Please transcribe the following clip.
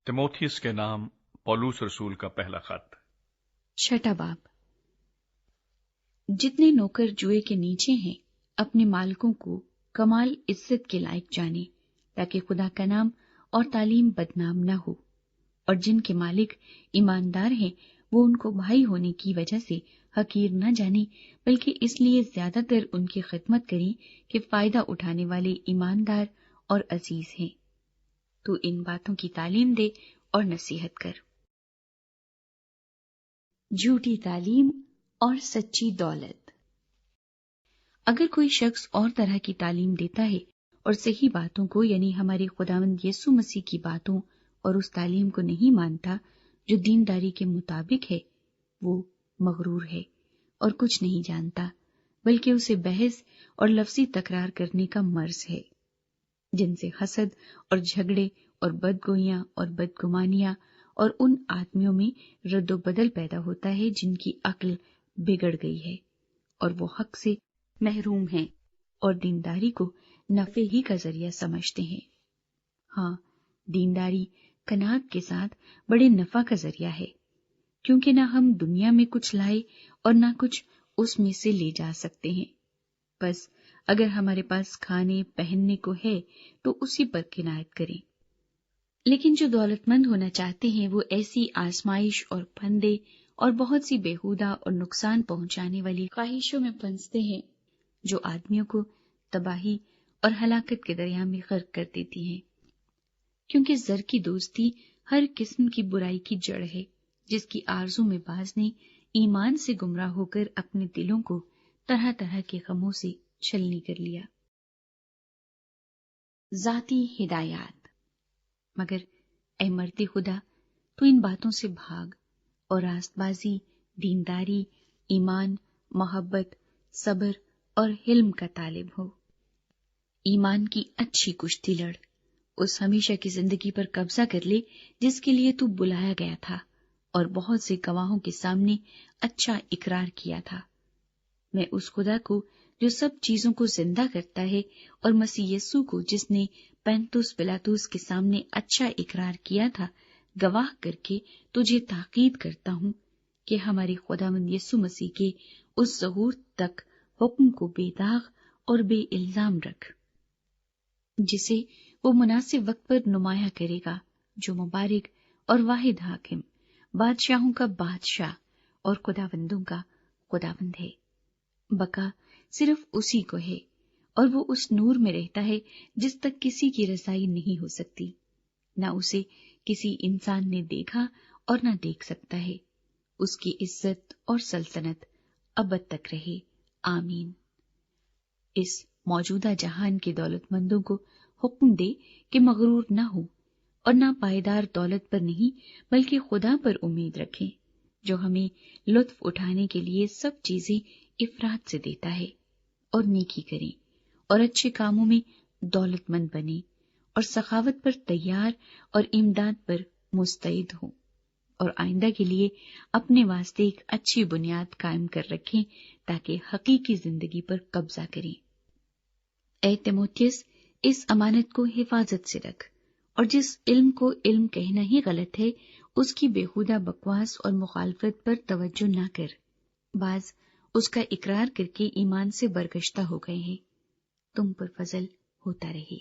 तिमोथियस के नाम पौलुस रसूल का पहला खत। छठा बाब। जितने नौकर जुए के नीचे हैं, अपने मालिकों को कमाल इज्जत के लायक जाने, ताकि खुदा का नाम और तालीम बदनाम न हो। और जिनके मालिक ईमानदार हैं, वो उनको भाई होने की वजह से हकीर न जाने, बल्कि इसलिए ज्यादातर उनकी खिदमत करें कि फायदा उठाने वाले ईमानदार और अजीज हैं। तो इन बातों की तालीम दे और नसीहत कर। झूठी तालीम और सच्ची दौलत। अगर कोई शख्स और तरह की तालीम देता है और सही बातों को, यानी हमारे खुदावंद यीशु मसीह की बातों और उस तालीम को नहीं मानता जो दीनदारी के मुताबिक है, वो मगरूर है और कुछ नहीं जानता, बल्कि उसे बहस और लफ्जी तकरार करने का मर्ज है, जिनसे हसद और झगड़े और बदगोइयां और बदगुमानियां और उन आदमियों में रद्दोबदल पैदा होता है जिनकी अक्ल बिगड़ गई है और वो हक से महरूम हैं और दीनदारी को नफे ही का जरिया समझते हैं। हाँ, दीनदारी कनात के साथ बड़े नफा का जरिया है, क्योंकि ना हम दुनिया में कुछ लाए और ना कुछ उसमें से ले जा सकते हैं। बस अगर हमारे पास खाने पहनने को है तो उसी पर किनायत करें। लेकिन जो दौलतमंद होना चाहते हैं, वो ऐसी आजमाइश और फंदे और बहुत सी बेहुदा और नुकसान पहुंचाने वाली ख्वाहिशों में फंसते हैं, जो आदमियों को तबाही और हलाकत के दरिया में गर्क कर देती हैं। क्योंकि जर की दोस्ती हर किस्म की बुराई की जड़ है, जिसकी आरजू में बाज ने ईमान से गुमराह होकर अपने दिलों को तरह तरह के गमों से छलनी कर लिया। जाती हिदायत। मगर ए मर्दे खुदा, तू इन बातों से भाग और रास्तबाजी, दीनदारी, ईमान, मोहब्बत, सब्र और हिल्म का तालिब हो। ईमान की अच्छी कुश्ती लड़, उस हमेशा की जिंदगी पर कब्जा कर ले जिसके लिए तू बुलाया गया था और बहुत से गवाहों के सामने अच्छा इकरार किया था। मैं उस खुदा को जो सब चीजों को जिंदा करता है और मसीह यीशु को जिसने पैंतुस पिलातुस के सामने अच्छा इकरार किया था, गवाह करके तुझे ताकीद करता हूं कि हमारे खुदावंद यीशु मसीह के उस ज़हूर तक हुक्म को बेदाग और बेइल्जाम रख, जिसे वो मुनासिब वक्त पर नुमाया करेगा, जो मुबारक और वाहिद हाकिम, बादशाहों का बादशाह और खुदावंदों का खुदावंद है। बका सिर्फ उसी को है और वो उस नूर में रहता है जिस तक किसी की रसाई नहीं हो सकती, न उसे किसी इंसान ने देखा और न देख सकता है। उसकी इज्जत और सल्तनत अबद तक रहे, आमीन। इस मौजूदा जहान के दौलतमंदों को हुक्म दे कि मगरूर न हो और ना पायदार दौलत पर नहीं, बल्कि खुदा पर उम्मीद रखें, जो हमें लुत्फ उठाने के लिए सब चीजें इफरात से देता है, और नेकी करें और अच्छे कामों में दौलतमंद बने और सखावत पर तैयार और इमदाद पर मुस्तैद हो और आइंदा के लिए अपने वास्ते एक अच्छी बुनियाद कायम कर रखें, ताकि हकीकी जिंदगी पर कब्जा करें। ऐ तिमोथियस, इस अमानत को हिफाजत से रख और जिस इल्म को इल्म कहना ही गलत है, उसकी बेहुदा बकवास और मुखालफत पर तवज्जो न कर। बाज उसका इकरार करके ईमान से बरगश्ता हो गए हैं। तुम पर फजल होता रहे।